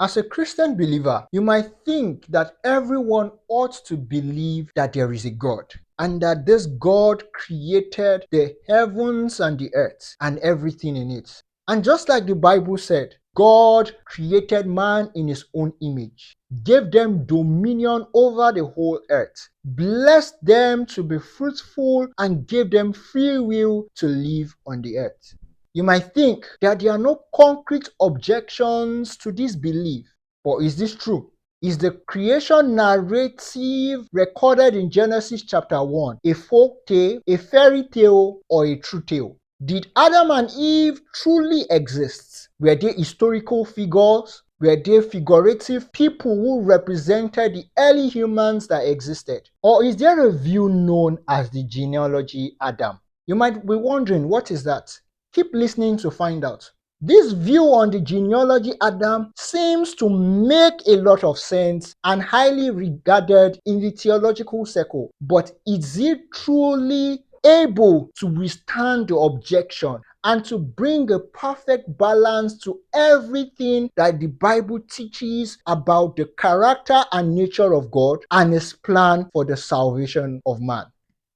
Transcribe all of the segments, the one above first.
As a Christian believer, you might think that everyone ought to believe that there is a God and that this God created the heavens and the earth and everything in it. And just like the Bible said, God created man in his own image, gave them dominion over the whole earth, blessed them to be fruitful, and gave them free will to live on the earth. You might think that there are no concrete objections to this belief, but is this true? Is the creation narrative recorded in Genesis chapter 1 a folk tale, a fairy tale, or a true tale? Did Adam and Eve truly exist? Were they historical figures? Were they figurative people who represented the early humans that existed? Or is there a view known as the genealogy Adam? You might be wondering, what is that? Keep listening to find out. This view on the genealogy Adam seems to make a lot of sense and highly regarded in the theological circle, but is it truly able to withstand the objection and to bring a perfect balance to everything that the Bible teaches about the character and nature of God and his plan for the salvation of man?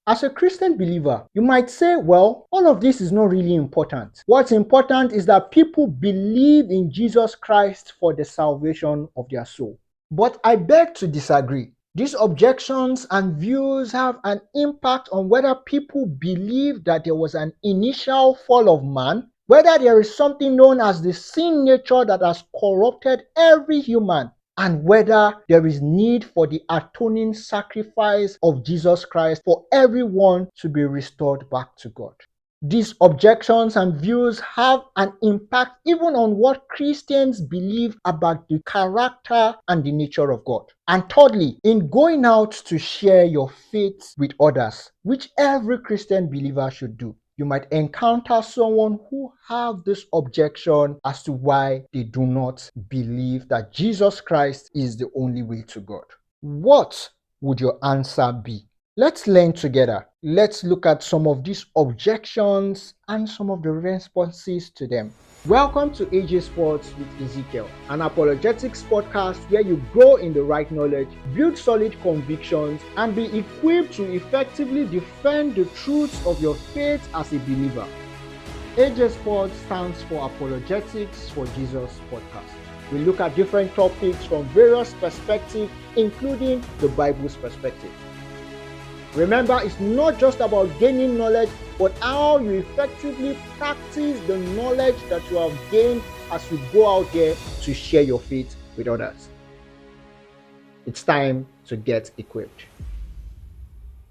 As a Christian believer, you might say, well, all of this is not really important. What's important is that people believe in Jesus Christ for the salvation of their soul. But I beg to disagree. These objections and views have an impact on whether people believe that there was an initial fall of man, whether there is something known as the sin nature that has corrupted every human, and whether there is need for the atoning sacrifice of Jesus Christ for everyone to be restored back to God. These objections and views have an impact even on what Christians believe about the character and the nature of God. And thirdly, in going out to share your faith with others, which every Christian believer should do, you might encounter someone who have this objection as to why they do not believe that Jesus Christ is the only way to God. What would your answer be? Let's learn together. Let's look at some of these objections and some of the responses to them. Welcome to AJ Sports with Ezekarel, an apologetics podcast where you grow in the right knowledge, build solid convictions, and be equipped to effectively defend the truths of your faith as a believer. AJ Sports stands for Apologetics for Jesus podcast. We look at different topics from various perspectives, including the Bible's perspective. Remember, it's not just about gaining knowledge, but how you effectively practice the knowledge that you have gained as you go out there to share your faith with others. It's time to get equipped.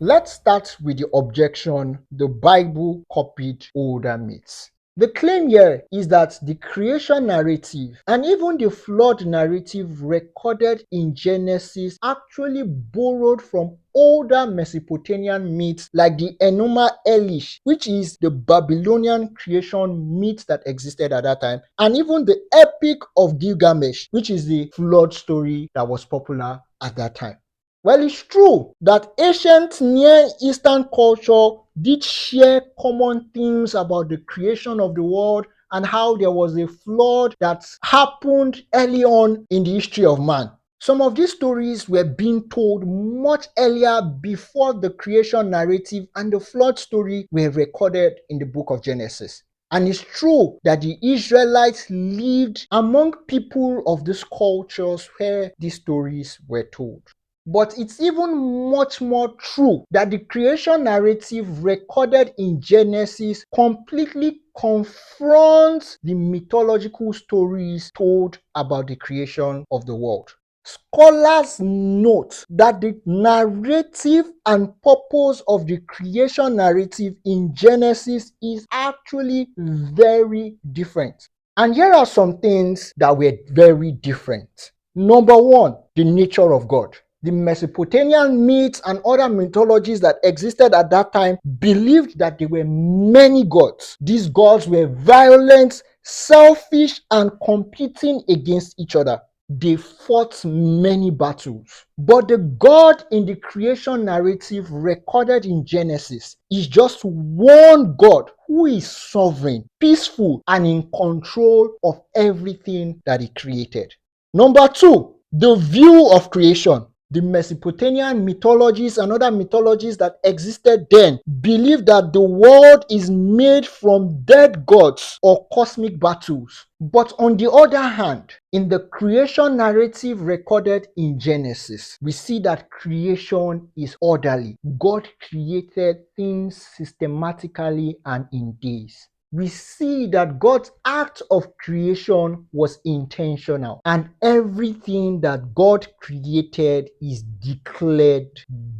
Let's start with the objection: the Bible copied older myths. The claim here is that the creation narrative and even the flood narrative recorded in Genesis actually borrowed from older Mesopotamian myths like the Enuma Elish, which is the Babylonian creation myth that existed at that time, and even the Epic of Gilgamesh, which is the flood story that was popular at that time. Well, it's true that ancient Near Eastern culture did share common themes about the creation of the world and how there was a flood that happened early on in the history of man. Some of these stories were being told much earlier before the creation narrative and the flood story were recorded in the book of Genesis. And it's true that the Israelites lived among people of these cultures where these stories were told. But it's even much more true that the creation narrative recorded in Genesis completely confronts the mythological stories told about the creation of the world. Scholars note that the narrative and purpose of the creation narrative in Genesis is actually very different. And here are some things that were very different. Number one, the nature of God. The Mesopotamian myths and other mythologies that existed at that time believed that there were many gods. These gods were violent, selfish, and competing against each other. They fought many battles. But the God in the creation narrative recorded in Genesis is just one God who is sovereign, peaceful, and in control of everything that he created. Number two, the view of creation. The Mesopotamian mythologies and other mythologies that existed then believed that the world is made from dead gods or cosmic battles. But on the other hand, in the creation narrative recorded in Genesis, we see that creation is orderly. God created things systematically and in days. We see that God's act of creation was intentional, and everything that God created is declared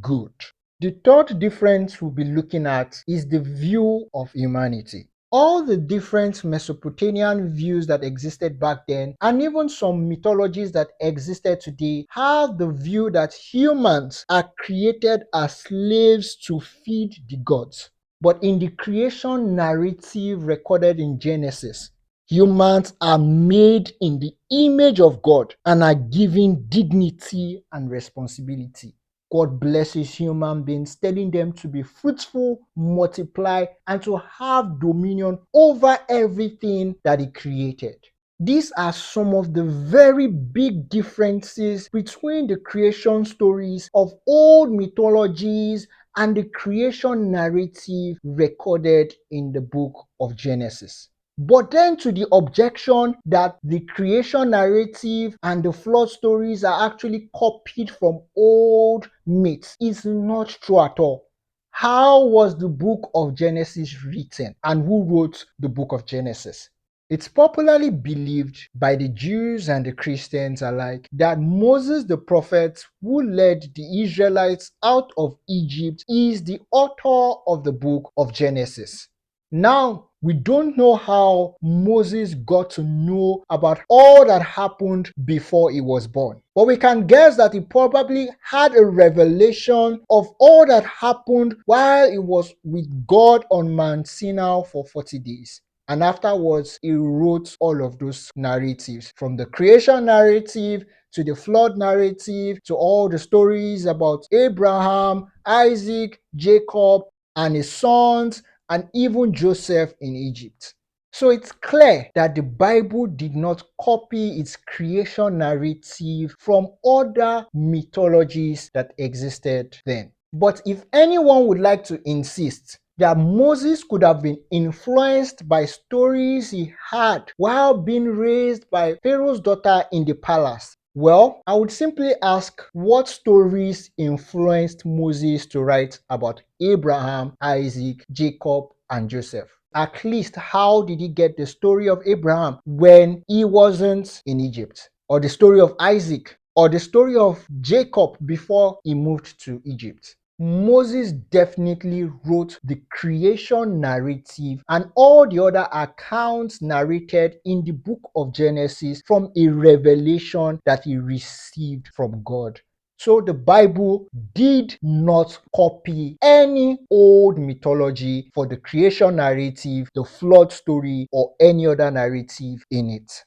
good. The third difference we'll be looking at is the view of humanity. All the different Mesopotamian views that existed back then, and even some mythologies that existed today, have the view that humans are created as slaves to feed the gods. But in the creation narrative recorded in Genesis, humans are made in the image of God and are given dignity and responsibility. God blesses human beings, telling them to be fruitful, multiply, and to have dominion over everything that He created. These are some of the very big differences between the creation stories of old mythologies and the creation narrative recorded in the book of Genesis. But then to the objection that the creation narrative and the flood stories are actually copied from old myths is not true at all. How was the book of Genesis written, and who wrote the book of Genesis? It's popularly believed by the Jews and the Christians alike that Moses the prophet who led the Israelites out of Egypt is the author of the book of Genesis. Now, we don't know how Moses got to know about all that happened before he was born. But we can guess that he probably had a revelation of all that happened while he was with God on Mount Sinai for 40 days. And afterwards, he wrote all of those narratives, from the creation narrative to the flood narrative to all the stories about Abraham, Isaac, Jacob, and his sons, and even Joseph in Egypt. So it's clear that the Bible did not copy its creation narrative from other mythologies that existed then. But if anyone would like to insist that Moses could have been influenced by stories he had while being raised by Pharaoh's daughter in the palace, well, I would simply ask what stories influenced Moses to write about Abraham, Isaac, Jacob, and Joseph. At least, how did he get the story of Abraham when he wasn't in Egypt? Or the story of Isaac? Or the story of Jacob before he moved to Egypt? Moses definitely wrote the creation narrative and all the other accounts narrated in the book of Genesis from a revelation that he received from God. So the Bible did not copy any old mythology for the creation narrative, the flood story, or any other narrative in it.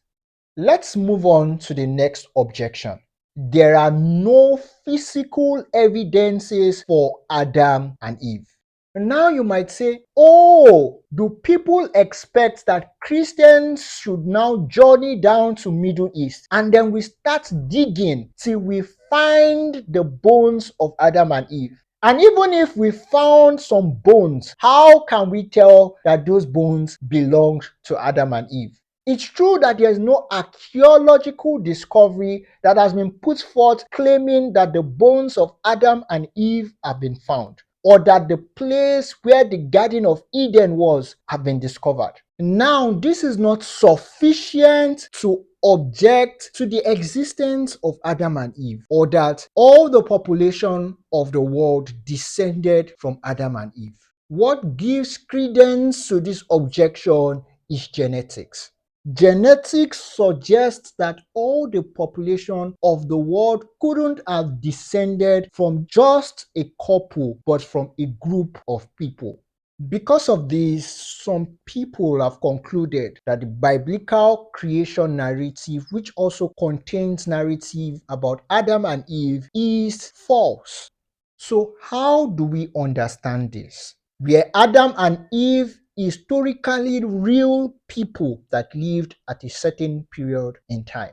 Let's move on to the next objection. There are no physical evidences for Adam and Eve. Now you might say, oh, do people expect that Christians should now journey down to Middle East and then we start digging till we find the bones of Adam and Eve? And even if we found some bones, how can we tell that those bones belong to Adam and Eve? It's true that there is no archaeological discovery that has been put forth claiming that the bones of Adam and Eve have been found, or that the place where the Garden of Eden was have been discovered. Now, this is not sufficient to object to the existence of Adam and Eve, or that all the population of the world descended from Adam and Eve. What gives credence to this objection is genetics. Genetics suggests that all the population of the world couldn't have descended from just a couple, but from a group of people. Because of this, some people have concluded that the biblical creation narrative, which also contains narrative about Adam and Eve, is false. So how do we understand this? Were Adam and Eve historically real people that lived at a certain period in time?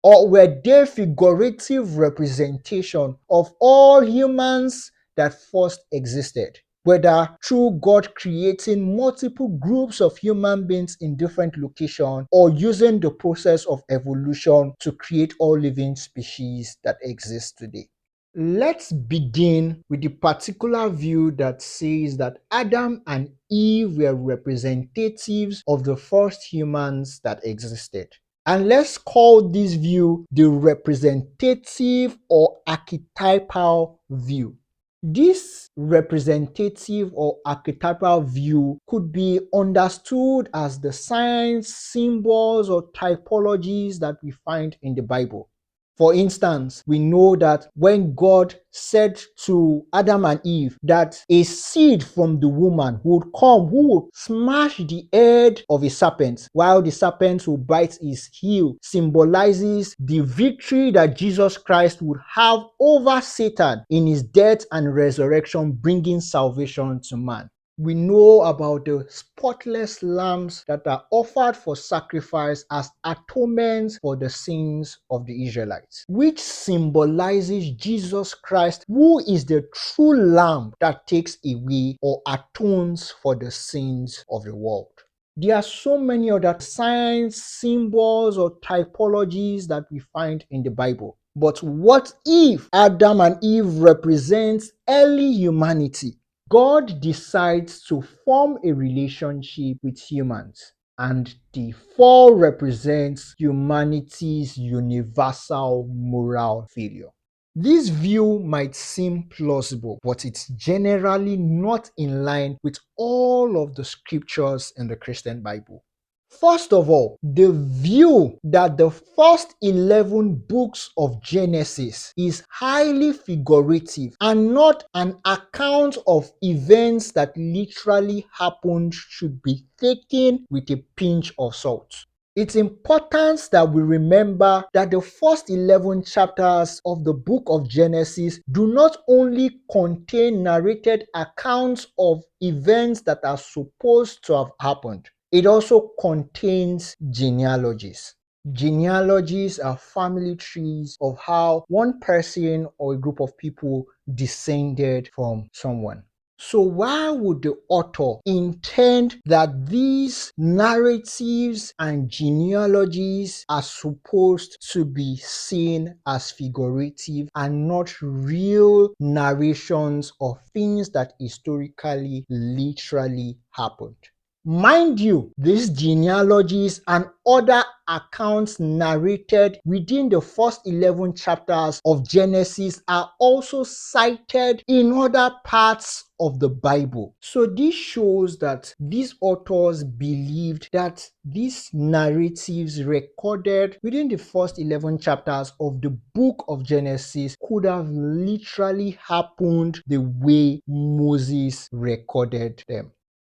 Or were they figurative representation of all humans that first existed? Whether through God creating multiple groups of human beings in different locations or using the process of evolution to create all living species that exist today. Let's begin with the particular view that says that Adam and Eve were representatives of the first humans that existed. And let's call this view the representative or archetypal view. This representative or archetypal view could be understood as the signs, symbols, or typologies that we find in the Bible. For instance, we know that when God said to Adam and Eve that a seed from the woman would come who would smash the head of a serpent, while the serpent will bite his heel, symbolizes the victory that Jesus Christ would have over Satan in his death and resurrection, bringing salvation to man. We know about the spotless lambs that are offered for sacrifice as atonements for the sins of the Israelites, which symbolizes Jesus Christ, who is the true lamb that takes away or atones for the sins of the world. There are so many other signs, symbols, or typologies that we find in the Bible. But what if Adam and Eve represents early humanity? God decides to form a relationship with humans, and the fall represents humanity's universal moral failure. This view might seem plausible, but it's generally not in line with all of the scriptures in the Christian Bible. First of all, the view that the first 11 books of Genesis is highly figurative and not an account of events that literally happened should be taken with a pinch of salt. It's important that we remember that the first 11 chapters of the book of Genesis do not only contain narrated accounts of events that are supposed to have happened. It also contains genealogies. Genealogies are family trees of how one person or a group of people descended from someone. So why would the author intend that these narratives and genealogies are supposed to be seen as figurative and not real narrations of things that historically, literally happened? Mind you, these genealogies and other accounts narrated within the first 11 chapters of Genesis are also cited in other parts of the Bible. So this shows that these authors believed that these narratives recorded within the first 11 chapters of the book of Genesis could have literally happened the way Moses recorded them.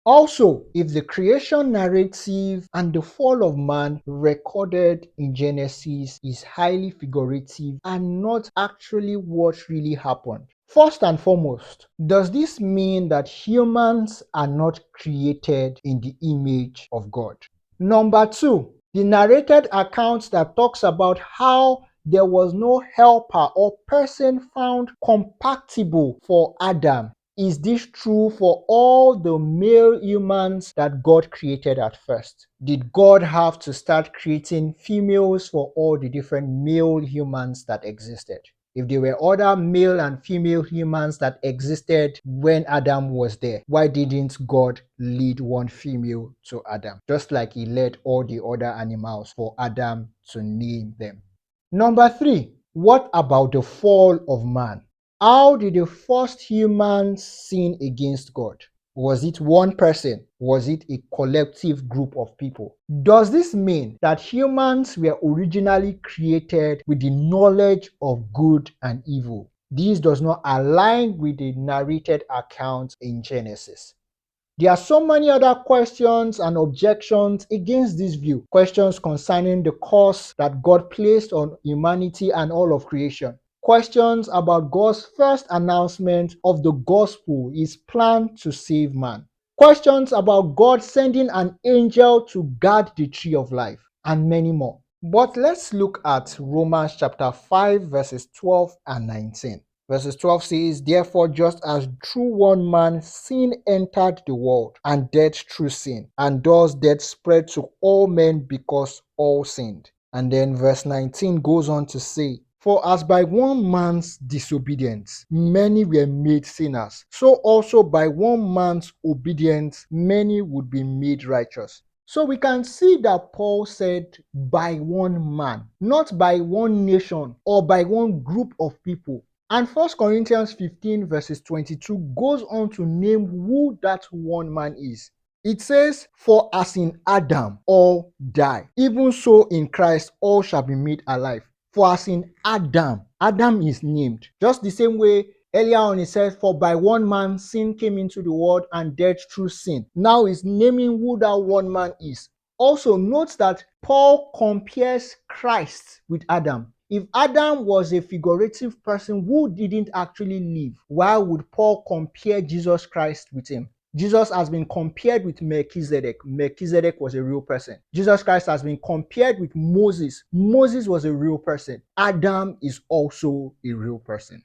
Also, if the creation narrative and the fall of man recorded in Genesis is highly figurative and not actually what really happened, first and foremost, does this mean that humans are not created in the image of God? Number two, the narrated account that talks about how there was no helper or person found compatible for Adam. Is this true for all the male humans that God created at first? Did God have to start creating females for all the different male humans that existed? If there were other male and female humans that existed when Adam was there, why didn't God lead one female to Adam? Just like he led all the other animals for Adam to name them. Number three, what about the fall of man? How did the first humans sin against God? Was it one person? Was it a collective group of people? Does this mean that humans were originally created with the knowledge of good and evil? This does not align with the narrated account in Genesis. There are so many other questions and objections against this view. Questions concerning the curse that God placed on humanity and all of creation. Questions about God's first announcement of the gospel, his plan to save man. Questions about God sending an angel to guard the tree of life, and many more. But let's look at Romans chapter 5, verses 12 and 19. Verses 12 says, "Therefore, just as through one man sin entered the world, and death through sin, and thus death spread to all men because all sinned." And then verse 19 goes on to say, "For as by one man's disobedience many were made sinners, so also by one man's obedience many would be made righteous." So we can see that Paul said by one man, not by one nation or by one group of people. And 1 Corinthians 15 verses 22 goes on to name who that one man is. It says, "For as in Adam all die, even so in Christ all shall be made alive." For as in Adam, Adam is named. Just the same way earlier on it says, "For by one man sin came into the world, and death through sin." Now he's naming who that one man is. Also note that Paul compares Christ with Adam. If Adam was a figurative person who didn't actually live, why would Paul compare Jesus Christ with him? Jesus has been compared with Melchizedek. Melchizedek was a real person. Jesus Christ has been compared with Moses. Moses was a real person. Adam is also a real person.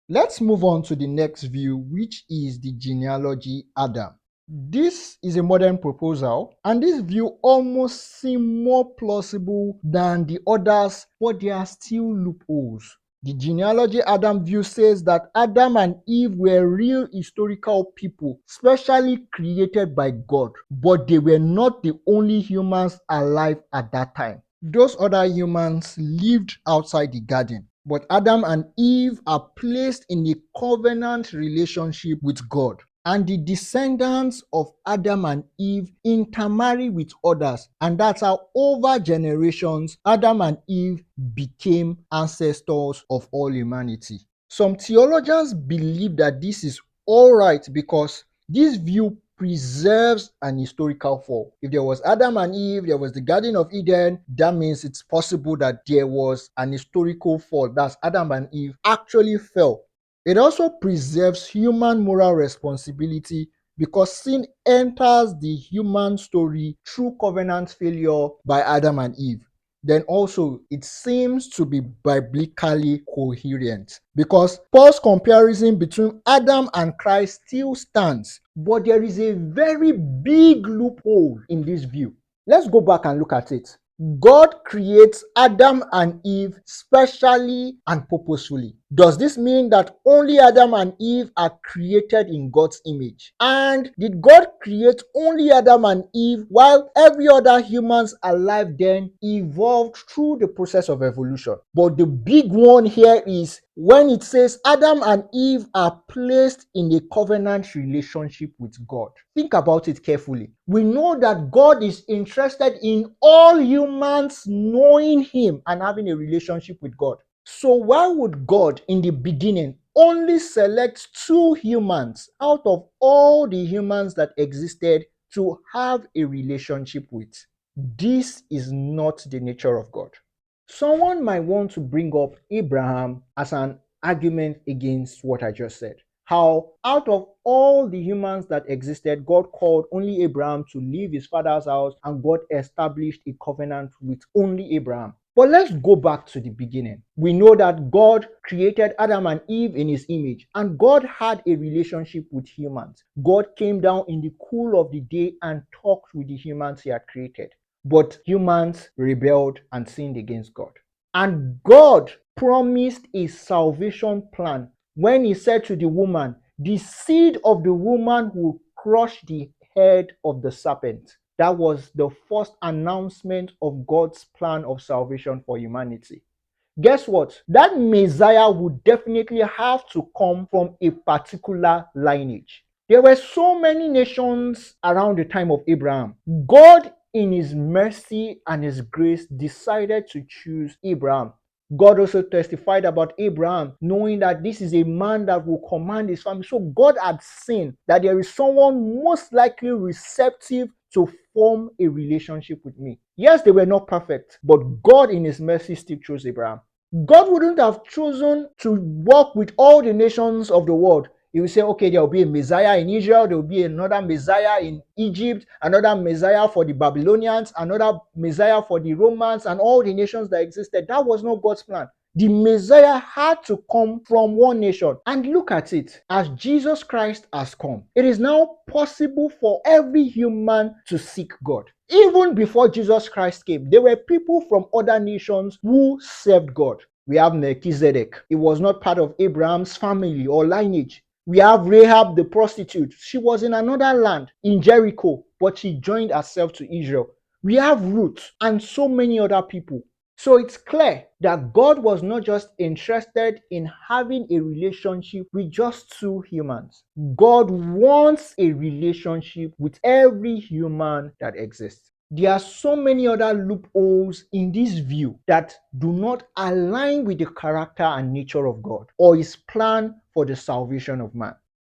Let's move on to the next view, which is the genealogy Adam. This is a modern proposal, and this view almost seems more plausible than the others, but there are still loopholes. The genealogy Adam view says that Adam and Eve were real historical people, specially created by God, but they were not the only humans alive at that time. Those other humans lived outside the garden, but Adam and Eve are placed in a covenant relationship with God. And the descendants of Adam and Eve intermarry with others. And that's how over generations, Adam and Eve became ancestors of all humanity. Some theologians believe that this is all right because this view preserves an historical fall. If there was Adam and Eve, there was the Garden of Eden, that means it's possible that there was an historical fall. That's Adam and Eve actually fell. It also preserves human moral responsibility because sin enters the human story through covenant failure by Adam and Eve. Then also it seems to be biblically coherent because Paul's comparison between Adam and Christ still stands, but there is a very big loophole in this view. Let's go back and look at it. God creates Adam and Eve specially and purposefully. Does this mean that only Adam and Eve are created in God's image? And did God create only Adam and Eve while every other humans alive then evolved through the process of evolution? But the big one here is when it says Adam and Eve are placed in a covenant relationship with God. Think about it carefully. We know that God is interested in all humans knowing Him and having a relationship with God. So why would God in the beginning only select 2 humans out of all the humans that existed to have a relationship with? This is not the nature of God. Someone might want to bring up Abraham as an argument against what I just said. How out of all the humans that existed, God called only Abraham to leave his father's house, and God established a covenant with only Abraham. But let's go back to the beginning. We know that God created Adam and Eve in His image, and God had a relationship with humans. God came down in the cool of the day and talked with the humans He had created. But humans rebelled and sinned against God. And God promised a salvation plan when He said to the woman, "The seed of the woman will crush the head of the serpent." That was the first announcement of God's plan of salvation for humanity. Guess what? That Messiah would definitely have to come from a particular lineage. There were so many nations around the time of Abraham. God, in His mercy and His grace, decided to choose Abraham. God also testified about Abraham, knowing that this is a man that will command his family. So God had seen that there is someone most likely receptive to form a relationship with me. Yes, they were not perfect, but God in His mercy still chose Abraham. God wouldn't have chosen to work with all the nations of the world He will say, okay, there will be a Messiah in Israel, there will be another Messiah in Egypt, another Messiah for the Babylonians, another Messiah for the Romans, and all the nations that existed. That was not God's plan. The Messiah had to come from one nation. And look at it. As Jesus Christ has come, it is now possible for every human to seek God. Even before Jesus Christ came, there were people from other nations who served God. We have Melchizedek. He was not part of Abraham's family or lineage. We have Rahab the prostitute. She was in another land, in Jericho, but she joined herself to Israel. We have Ruth and so many other people. So it's clear that God was not just interested in having a relationship with just two humans. God wants a relationship with every human that exists. There are so many other loopholes in this view that do not align with the character and nature of God or his plan for the salvation of man.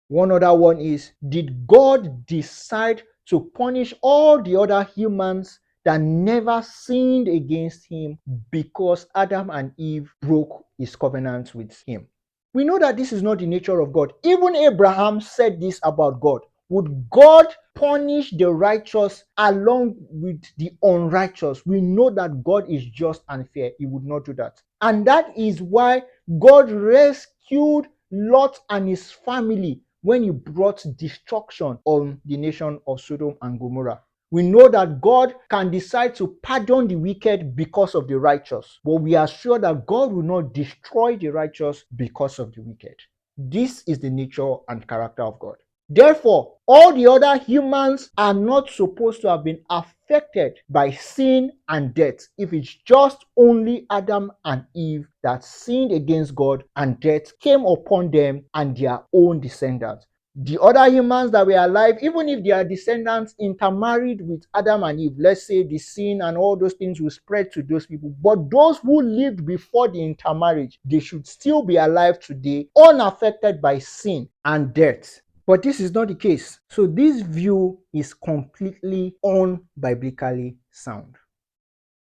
One other one is, did God decide to punish all the other humans that never sinned against him because Adam and Eve broke his covenant with him? We know that this is not the nature of God. Even Abraham said this about God. Would God punish the righteous along with the unrighteous? We know that God is just and fair. He would not do that. And that is why God rescued Lot and his family when he brought destruction on the nation of Sodom and Gomorrah. We know that God can decide to pardon the wicked because of the righteous, but we are sure that God will not destroy the righteous because of the wicked. This is the nature and character of God. Therefore, all the other humans are not supposed to have been affected by sin and death if it's just only Adam and Eve that sinned against God and death came upon them and their own descendants. The other humans that were alive, even if their descendants intermarried with Adam and Eve, let's say the sin and all those things will spread to those people. But those who lived before the intermarriage, they should still be alive today, unaffected by sin and death. But this is not the case. So this view is completely unbiblically sound.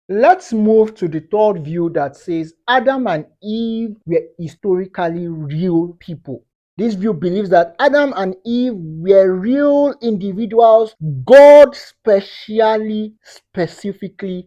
Let's move to the third view that says Adam and Eve were historically real people. This view believes that Adam and Eve were real individuals. God specifically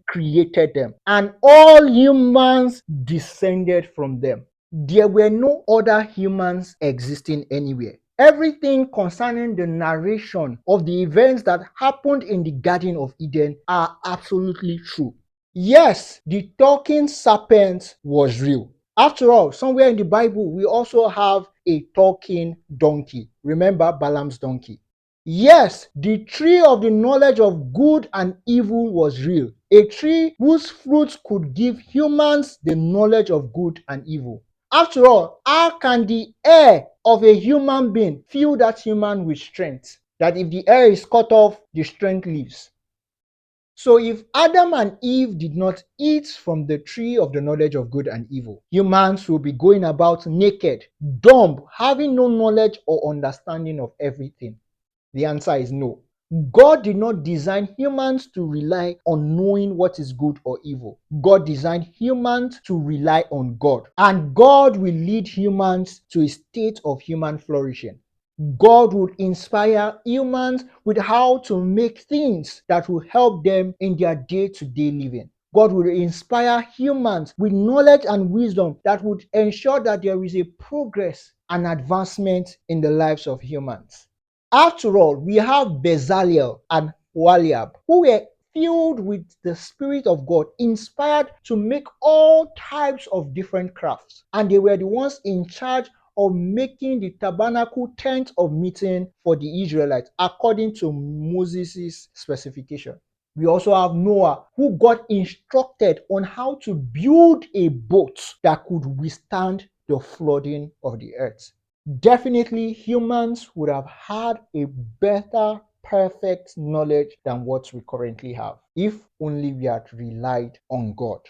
created them, and all humans descended from them. There were no other humans existing anywhere. Everything concerning the narration of the events that happened in the Garden of Eden are absolutely true. Yes, the talking serpent was real. After all, somewhere in the Bible, we also have a talking donkey. Remember Balaam's donkey? Yes, the tree of the knowledge of good and evil was real. A tree whose fruits could give humans the knowledge of good and evil. After all, how can the hair of a human being fill that human with strength? That if the hair is cut off, the strength leaves. So if Adam and Eve did not eat from the tree of the knowledge of good and evil, humans will be going about naked, dumb, having no knowledge or understanding of everything. The answer is no. God did not design humans to rely on knowing what is good or evil. God designed humans to rely on God. And God will lead humans to a state of human flourishing. God would inspire humans with how to make things that will help them in their day-to-day living. God will inspire humans with knowledge and wisdom that would ensure that there is a progress and advancement in the lives of humans. After all, we have Bezalel and Oholiab, who were filled with the Spirit of God, inspired to make all types of different crafts. And they were the ones in charge of making the tabernacle tent of meeting for the Israelites, according to Moses' specification. We also have Noah, who got instructed on how to build a boat that could withstand the flooding of the earth. Definitely, humans would have had a better, perfect knowledge than what we currently have, if only we had relied on God.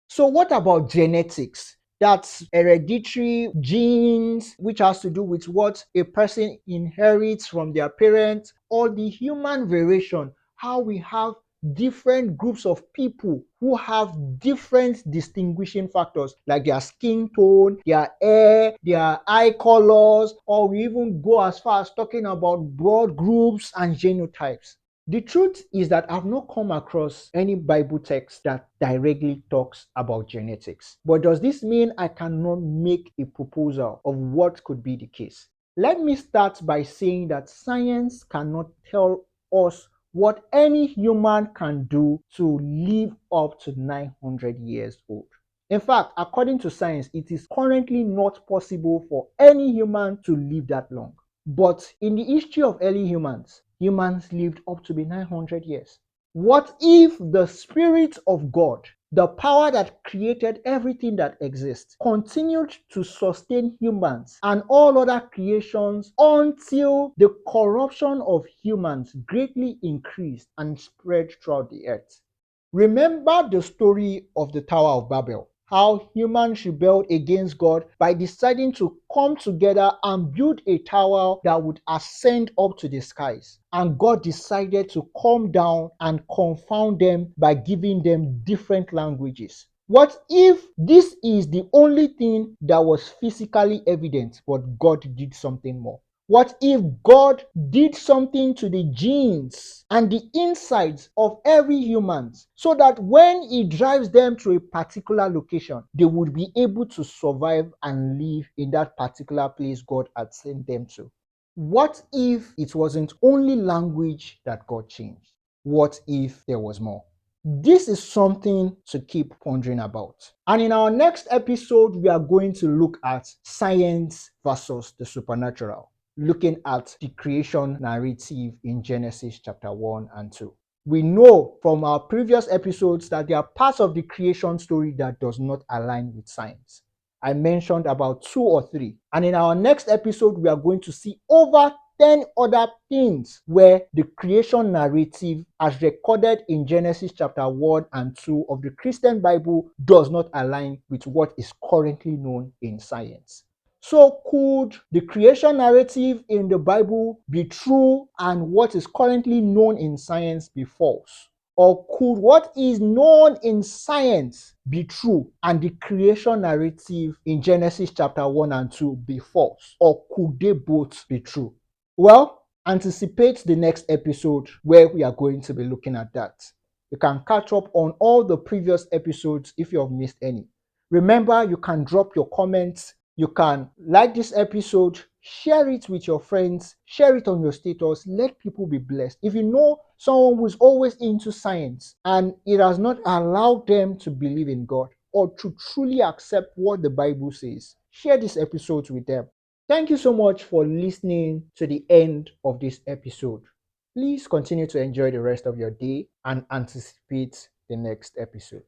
So what about genetics? That's hereditary genes, which has to do with what a person inherits from their parents, or the human variation, how we have different groups of people who have different distinguishing factors, like their skin tone, their hair, their eye colors, or we even go as far as talking about blood groups and genotypes. The truth is that I've not come across any Bible text that directly talks about genetics. But does this mean I cannot make a proposal of what could be the case? Let me start by saying that science cannot tell us what any human can do to live up to 900 years old. In fact, according to science, it is currently not possible for any human to live that long. But in the history of early humans, humans lived up to be 900 years. What if the Spirit of God, the power that created everything that exists, continued to sustain humans and all other creations until the corruption of humans greatly increased and spread throughout the earth? Remember the story of the Tower of Babel, how humans rebelled against God by deciding to come together and build a tower that would ascend up to the skies. And God decided to come down and confound them by giving them different languages. What if this is the only thing that was physically evident, but God did something more? What if God did something to the genes and the insides of every human so that when He drives them to a particular location, they would be able to survive and live in that particular place God had sent them to? What if it wasn't only language that God changed? What if there was more? This is something to keep pondering about. And in our next episode, we are going to look at science versus the supernatural, looking at the creation narrative in Genesis chapter 1 and 2. We know from our previous episodes that there are parts of the creation story that does not align with science. I mentioned about 2 or 3. And in our next episode, we are going to see over 10 other things where the creation narrative, as recorded in Genesis chapter 1 and 2 of the Christian Bible, does not align with what is currently known in science. So could the creation narrative in the Bible be true and what is currently known in science be false? Or could what is known in science be true and the creation narrative in Genesis chapter 1 and 2 be false? Or could they both be true? Well, anticipate the next episode where we are going to be looking at that. You can catch up on all the previous episodes if you have missed any. Remember, you can drop your comments. You can like this episode, share it with your friends, share it on your status, let people be blessed. If you know someone who is always into science and it has not allowed them to believe in God or to truly accept what the Bible says, share this episode with them. Thank you so much for listening to the end of this episode. Please continue to enjoy the rest of your day and anticipate the next episode.